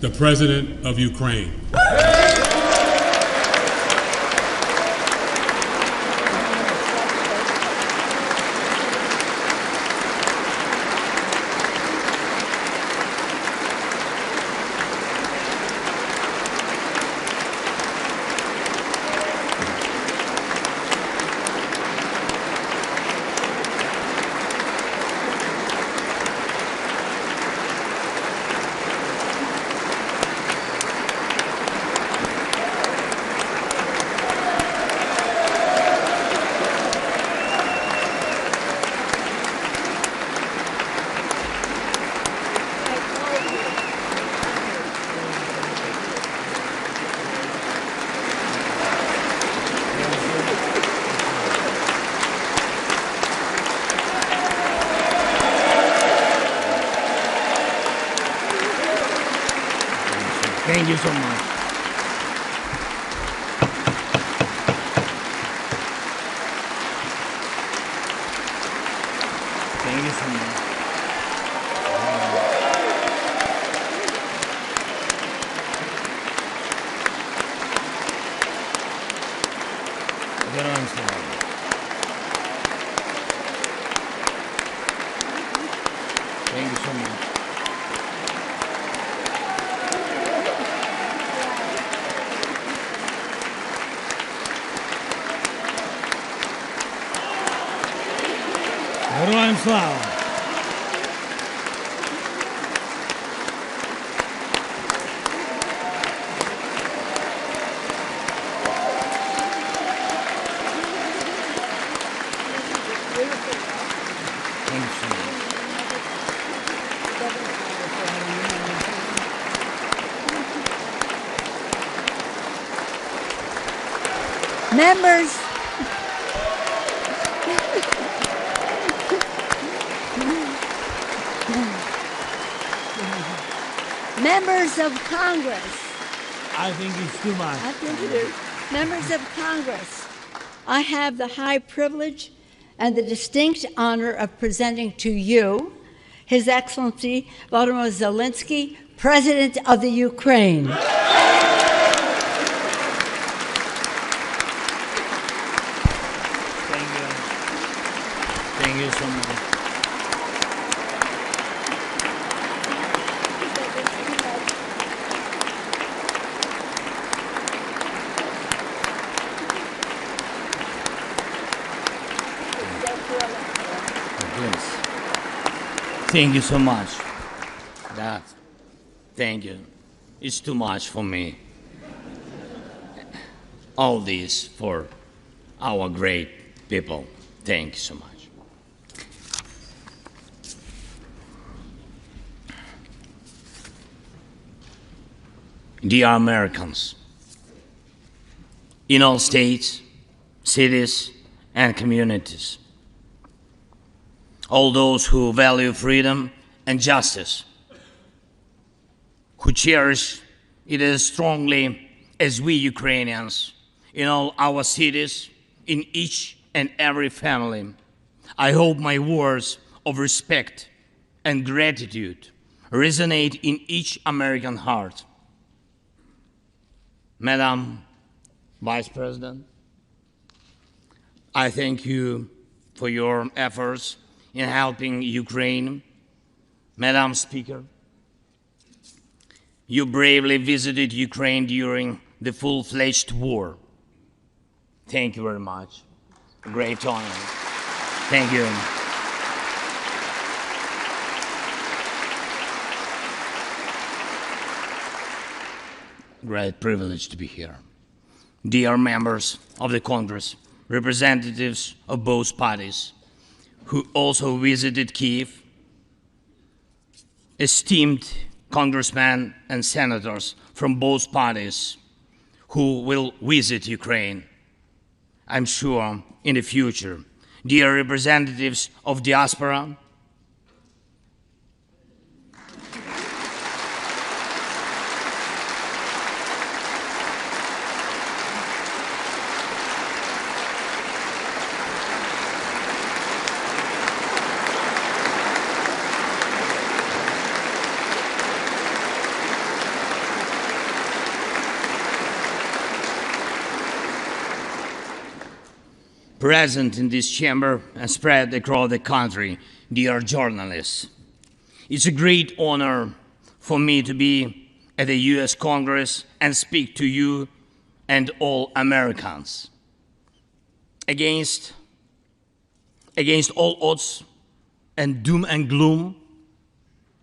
the President of Ukraine. Thank you so much. Thank you so much. Thank you so much. Героям слава! Members, members of Congress. I think it's too much. I think it is. Members of Congress, I have the high privilege and the distinct honor of presenting to you His Excellency Volodymyr Zelensky, President of the Ukraine. Thank you so much. Thank you so much. Thank you. It's too much for me. All this for our great people. Thank you so much. Dear Americans, in all states, cities, and communities, all those who value freedom and justice, who cherish it as strongly as we Ukrainians, in all our cities, in each and every family, I hope my words of respect and gratitude resonate in each American heart. Madam Vice President, I thank you for your efforts in helping Ukraine. Madam Speaker, you bravely visited Ukraine during the full-fledged war. Thank you very much. A great honor. Thank you. Great privilege to be here. Dear members of the Congress, representatives of both parties, who also visited Kyiv, esteemed congressmen and senators from both parties who will visit Ukraine, I'm sure, in the future, dear representatives of diaspora, present in this chamber and spread across the country, dear journalists. It's a great honor for me to be at the U.S. Congress and speak to you and all Americans. Against all odds and doom and gloom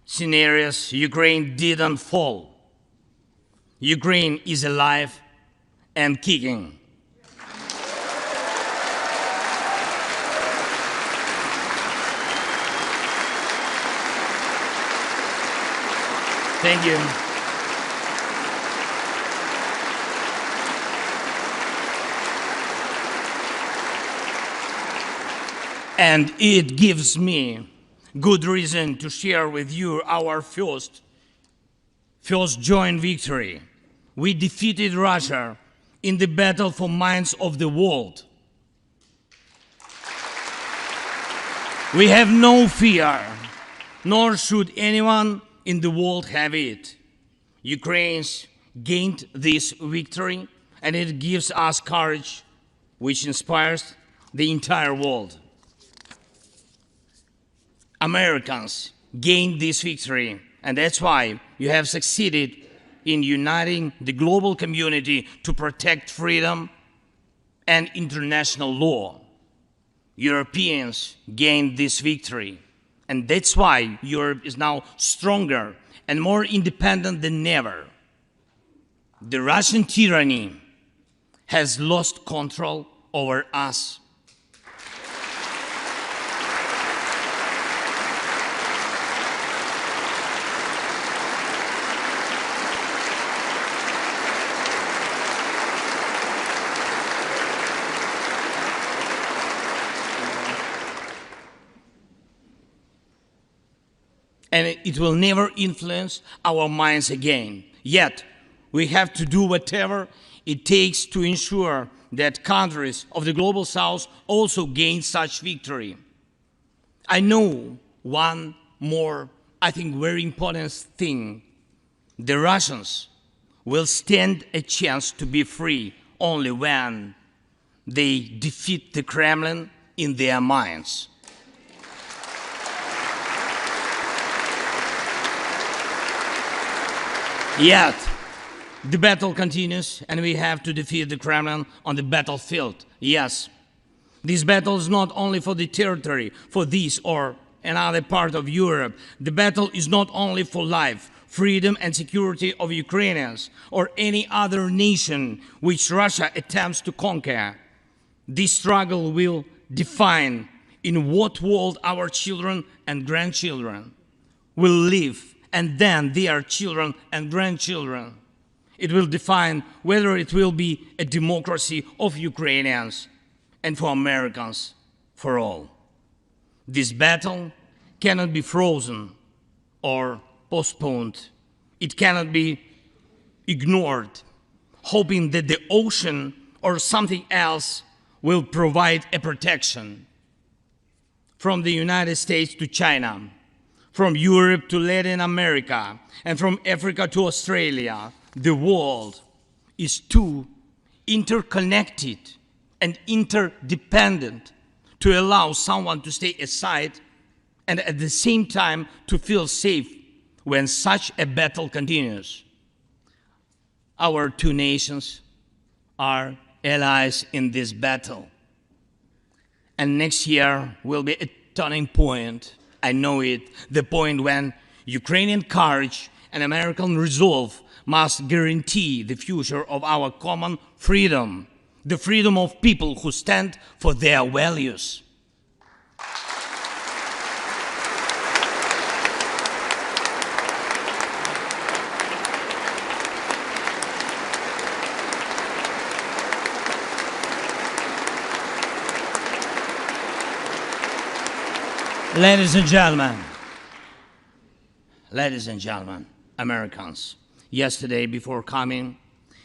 scenarios, Ukraine didn't fall. Ukraine is alive and kicking. Thank you. And it gives me good reason to share with you our first joint victory. We defeated Russia in the battle for minds of the world. We have no fear, nor should anyone in the world have it. Ukrainians gained this victory, and it gives us courage, which inspires the entire world. Americans gained this victory, and that's why you have succeeded in uniting the global community to protect freedom and international law. Europeans gained this victory, and that's why Europe is now stronger and more independent than ever. The Russian tyranny has lost control over us. And it will never influence our minds again. Yet, we have to do whatever it takes to ensure that countries of the global south also gain such victory. I know one more, I think, very important thing. The Russians will stand a chance to be free only when they defeat the Kremlin in their minds. Yet, the battle continues, and we have to defeat the Kremlin on the battlefield. Yes, this battle is not only for the territory, for this or another part of Europe. The battle is not only for life, freedom, and security of Ukrainians or any other nation which Russia attempts to conquer. This struggle will define in what world our children and grandchildren will live, and then their children and grandchildren. It will define whether it will be a democracy of Ukrainians and for Americans for all. This battle cannot be frozen or postponed. It cannot be ignored, hoping that the ocean or something else will provide a protection. From the United States to China, from Europe to Latin America, and from Africa to Australia, the world is too interconnected and interdependent to allow someone to stay aside and at the same time to feel safe when such a battle continues. Our two nations are allies in this battle. And next year will be a turning point. I know it, the point when Ukrainian courage and American resolve must guarantee the future of our common freedom, the freedom of people who stand for their values. Ladies and gentlemen, Americans, yesterday before coming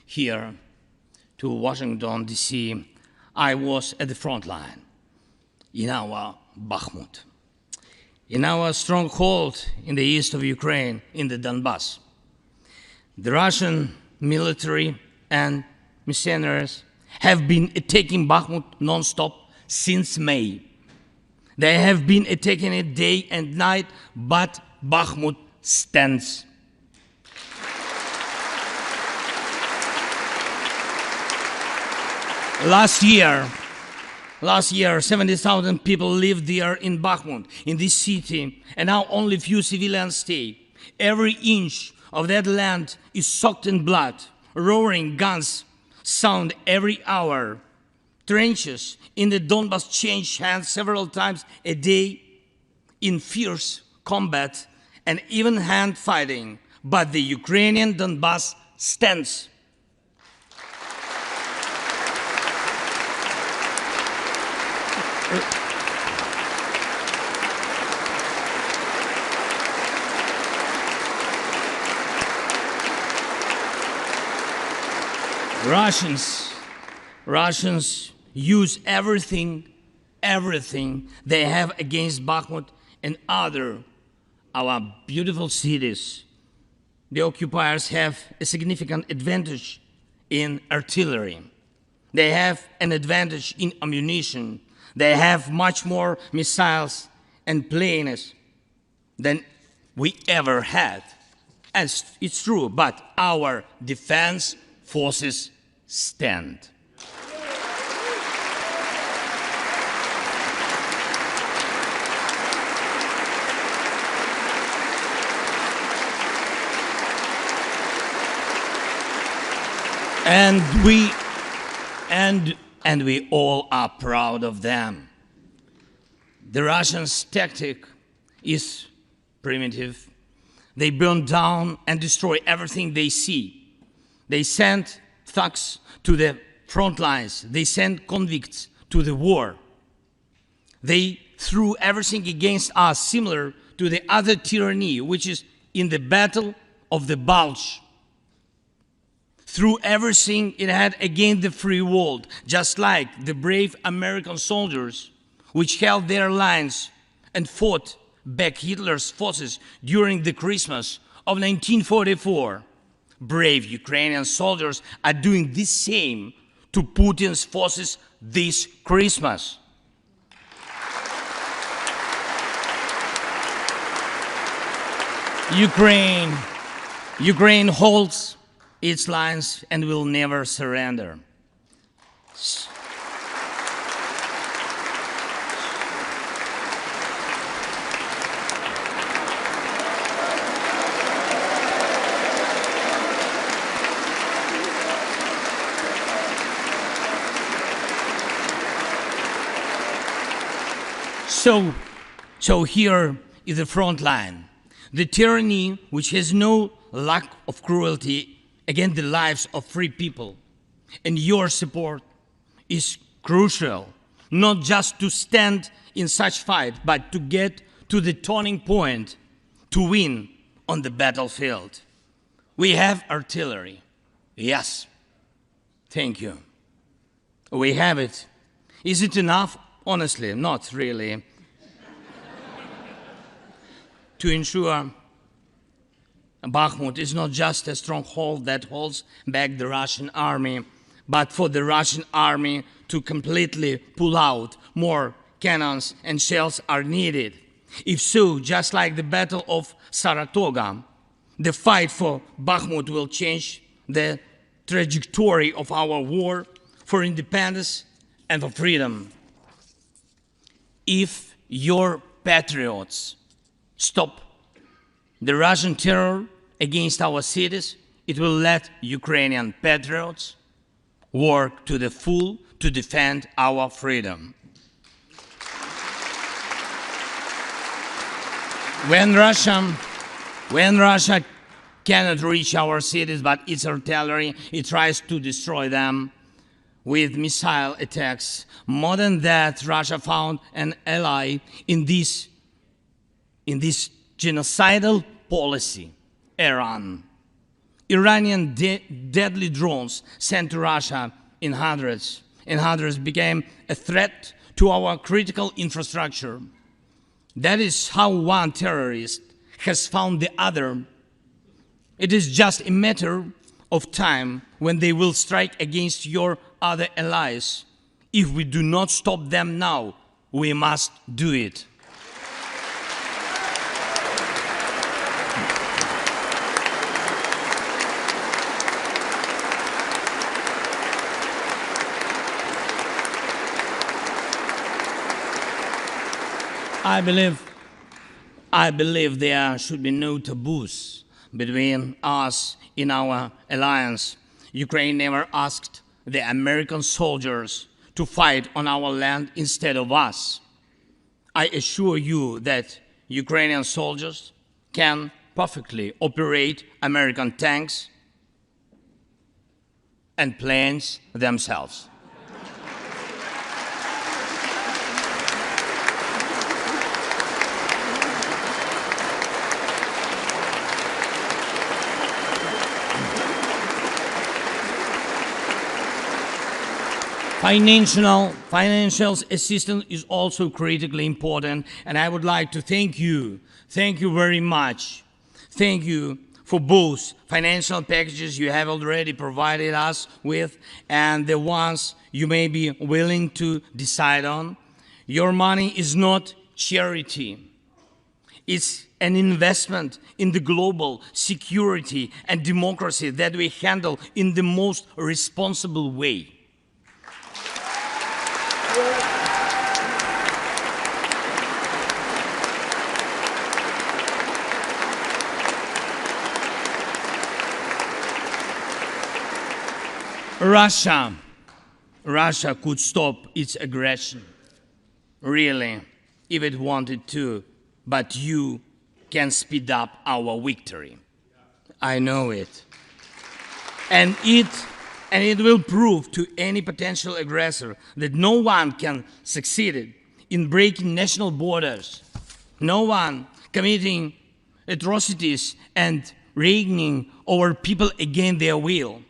here to Washington, D.C., I was at the front line in our Bakhmut, in our stronghold in the east of Ukraine, in the Donbass. The Russian military and mercenaries have been attacking Bakhmut non-stop since May. They have been attacking it day and night, but Bakhmut stands. Last year, 70,000 people lived there in Bakhmut, in this city, and now only few civilians stay. Every inch of that land is soaked in blood. Roaring guns sound every hour. Trenches in the Donbas change hands several times a day in fierce combat and even hand fighting. But the Ukrainian Donbas stands. Russians use everything they have against Bakhmut and our beautiful cities. The occupiers have a significant advantage in artillery. They have an advantage in ammunition. They have much more missiles and planes than we ever had. And it's true, but our defense forces stand. And we all are proud of them. The Russians' tactic is primitive. They burn down and destroy everything they see. They send thugs to the front lines. They send convicts to the war. They threw everything against us, similar to the other tyranny, which is in the Battle of the Bulge. Threw everything it had against the free world, just like the brave American soldiers which held their lines and fought back Hitler's forces during the Christmas of 1944. Brave Ukrainian soldiers are doing the same to Putin's forces this Christmas. Ukraine holds its lines and will never surrender. So here is the front line. The tyranny which has no lack of cruelty against the lives of free people. And your support is crucial, not just to stand in such fight, but to get to the turning point to win on the battlefield. We have artillery. Yes. Thank you. We have it. Is it enough? Honestly, not really. To ensure Bakhmut is not just a stronghold that holds back the Russian army, but for the Russian army to completely pull out, more cannons and shells are needed. If so, just like the Battle of Saratoga, the fight for Bakhmut will change the trajectory of our war for independence and for freedom. If your patriots stop the Russian terror against our cities, it will let Ukrainian patriots work to the full to defend our freedom. When Russia cannot reach our cities, but its artillery, it tries to destroy them with missile attacks. More than that, Russia found an ally in this genocidal policy, Iran. Iranian deadly drones sent to Russia in hundreds became a threat to our critical infrastructure. That is how one terrorist has found the other. It is just a matter of time when they will strike against your other allies. If we do not stop them now, we must do it. I believe there should be no taboos between us in our alliance. Ukraine never asked the American soldiers to fight on our land instead of us. I assure you that Ukrainian soldiers can perfectly operate American tanks and planes themselves. Financial assistance is also critically important, and I would like to thank you very much. Thank you for both financial packages you have already provided us with and the ones you may be willing to decide on. Your money is not charity. It's an investment in the global security and democracy that we handle in the most responsible way. Russia could stop its aggression, really, if it wanted to, but you can speed up our victory. I know it. And it will prove to any potential aggressor that no one can succeed in breaking national borders, no one committing atrocities and reigning over people against their will.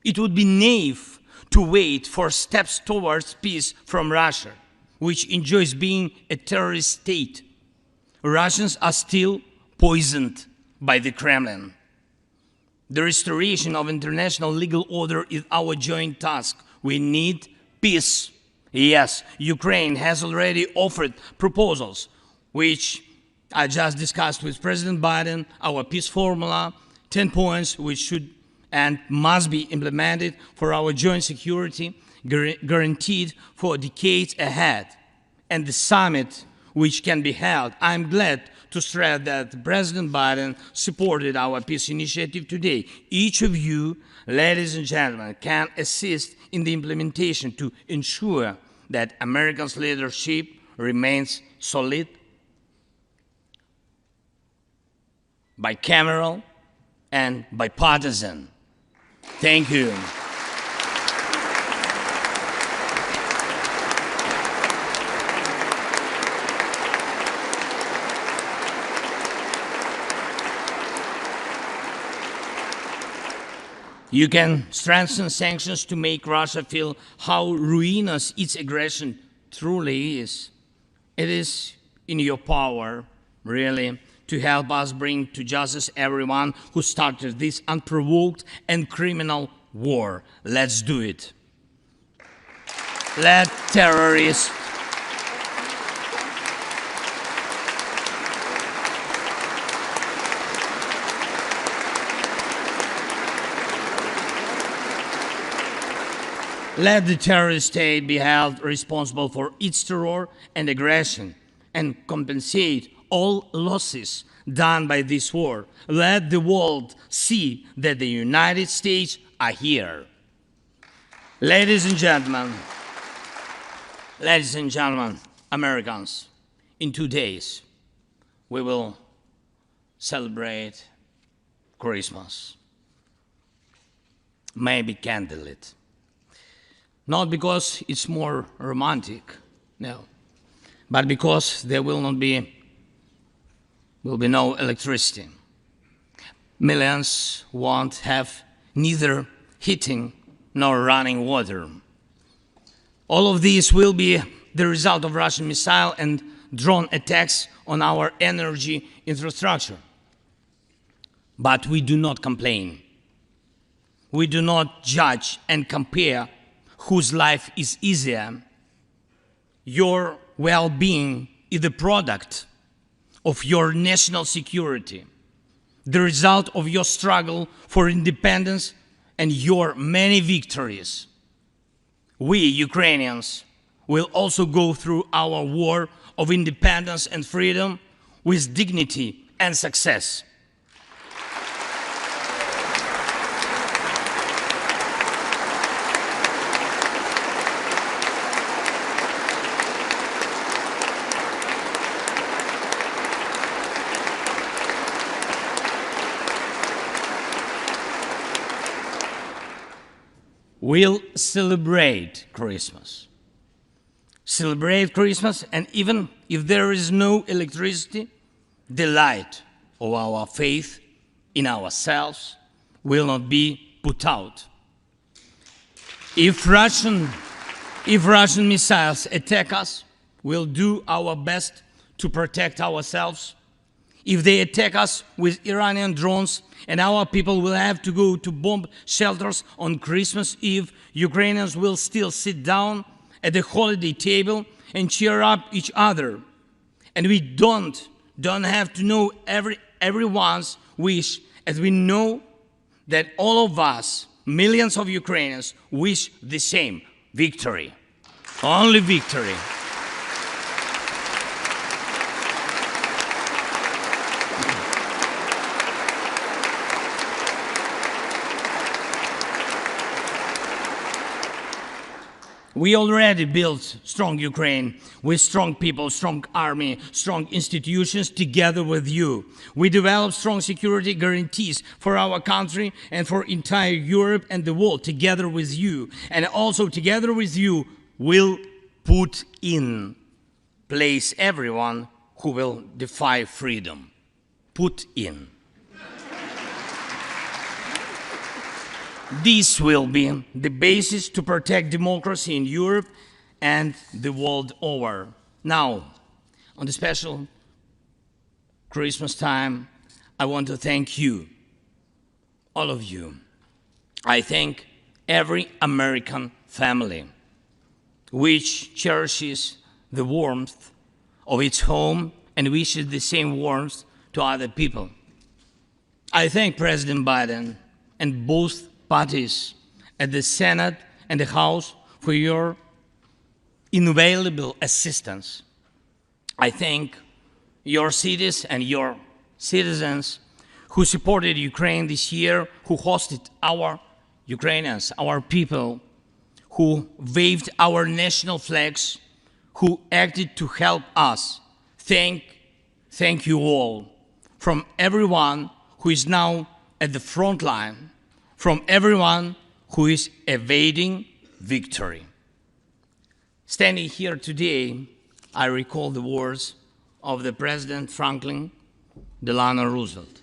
It would be naive to wait for steps towards peace from Russia, which enjoys being a terrorist state. Russians are still poisoned by the Kremlin. The restoration of international legal order is our joint task. We need peace. Yes, Ukraine has already offered proposals, which I just discussed with President Biden, our peace formula, 10 points which should and must be implemented for our joint security, guaranteed for decades ahead, and the summit which can be held. I'm glad to stress that President Biden supported our peace initiative today. Each of you, ladies and gentlemen, can assist in the implementation to ensure that America's leadership remains solid, bicameral, and bipartisan. Thank you. You can strengthen sanctions to make Russia feel how ruinous its aggression truly is. It is in your power, really, to help us bring to justice everyone who started this unprovoked and criminal war. Let's do it. Let terrorists let the terrorist state be held responsible for its terror and aggression and compensate all losses done by this war. Let the world see that the United States are here. Ladies and gentlemen, Americans, in 2 days, we will celebrate Christmas. Maybe candlelit. Not because it's more romantic, no, but because there will be no electricity. Millions won't have neither heating nor running water. All of these will be the result of Russian missile and drone attacks on our energy infrastructure. But we do not complain. We do not judge and compare whose life is easier. Your well-being is the product of your national security, the result of your struggle for independence and your many victories. We, Ukrainians, will also go through our war of independence and freedom with dignity and success. We'll celebrate Christmas. Celebrate Christmas, and even if there is no electricity, the light of our faith in ourselves will not be put out. If Russian missiles attack us, we'll do our best to protect ourselves. If they attack us with Iranian drones and our people will have to go to bomb shelters on Christmas Eve, Ukrainians will still sit down at the holiday table and cheer up each other. And we don't have to know everyone's wish, as we know that all of us, millions of Ukrainians, wish the same: victory. Only victory. We already built strong Ukraine with strong people, strong army, strong institutions together with you. We developed strong security guarantees for our country and for entire Europe and the world together with you. And also together with you, we'll put in place everyone who will defy freedom. Put in. This will be the basis to protect democracy in Europe and the world over. Now, on the special Christmas time, I want to thank you, all of you. I thank every American family which cherishes the warmth of its home and wishes the same warmth to other people. I thank President Biden and both parties at the Senate and the House for your invaluable assistance. I thank your cities and your citizens who supported Ukraine this year, who hosted our Ukrainians, our people, who waved our national flags, who acted to help us. Thank you all, from everyone who is now at the front line, from everyone who is evading victory. Standing here today, I recall the words of the President Franklin Delano Roosevelt,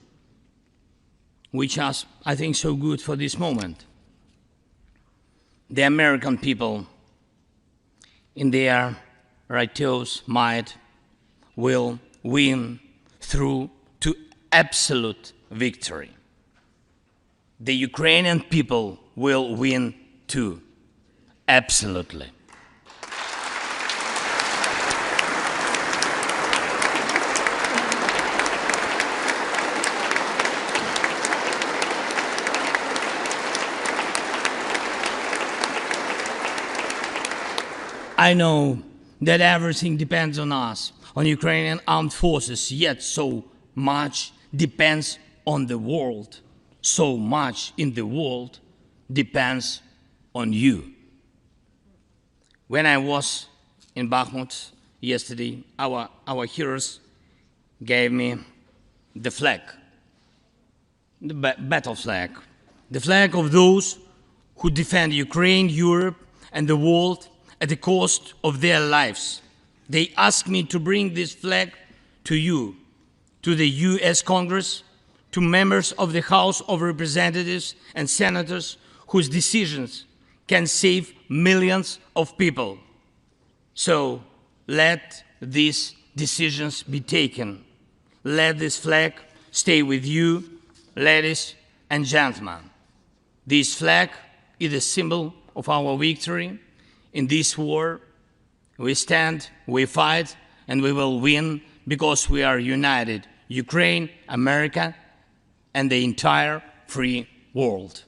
which are, I think, so good for this moment. The American people, in their righteous might, will win through to absolute victory. The Ukrainian people will win too, absolutely. I know that everything depends on us, on Ukrainian armed forces, yet so much depends on the world. So much in the world depends on you. When I was in Bakhmut yesterday, our heroes gave me the flag, the battle flag, the flag of those who defend Ukraine, Europe, and the world at the cost of their lives. They asked me to bring this flag to you, to the US Congress, to members of the House of Representatives and senators whose decisions can save millions of people. So let these decisions be taken. Let this flag stay with you, ladies and gentlemen. This flag is a symbol of our victory in this war. We stand, we fight, and we will win because we are united, Ukraine, America, and the entire free world.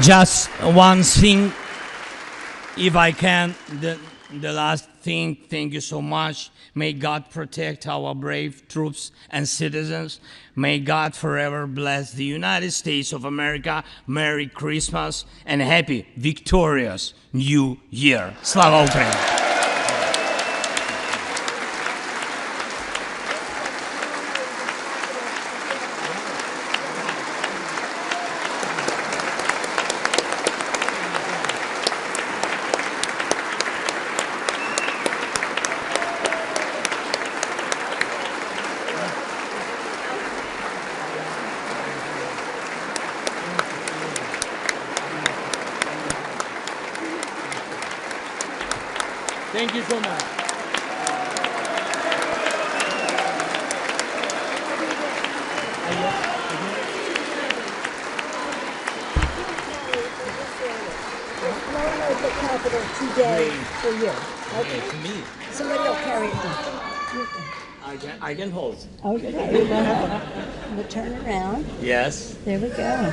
Just one thing, if I can, the last thing, thank you so much. May God protect our brave troops and citizens. May God forever bless the United States of America. Merry Christmas and happy, victorious New Year. Slava Ukraini! Thank you so much. The capital today for you. Okay. To me. Somebody will carry it. I can hold. Okay. We'll turn around. Yes. There we go.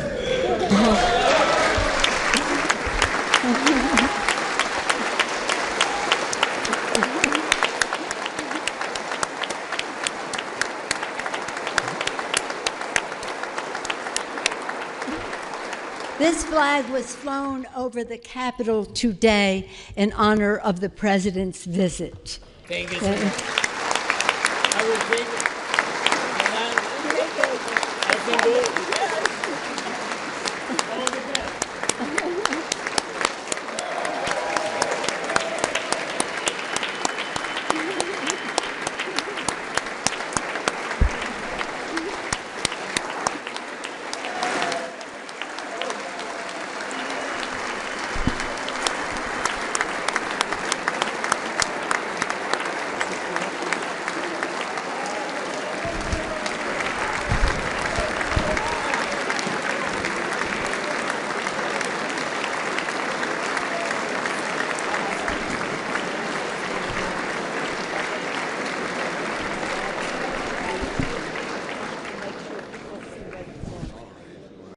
This flag was flown over the Capitol today in honor of the President's visit. Thank you so much.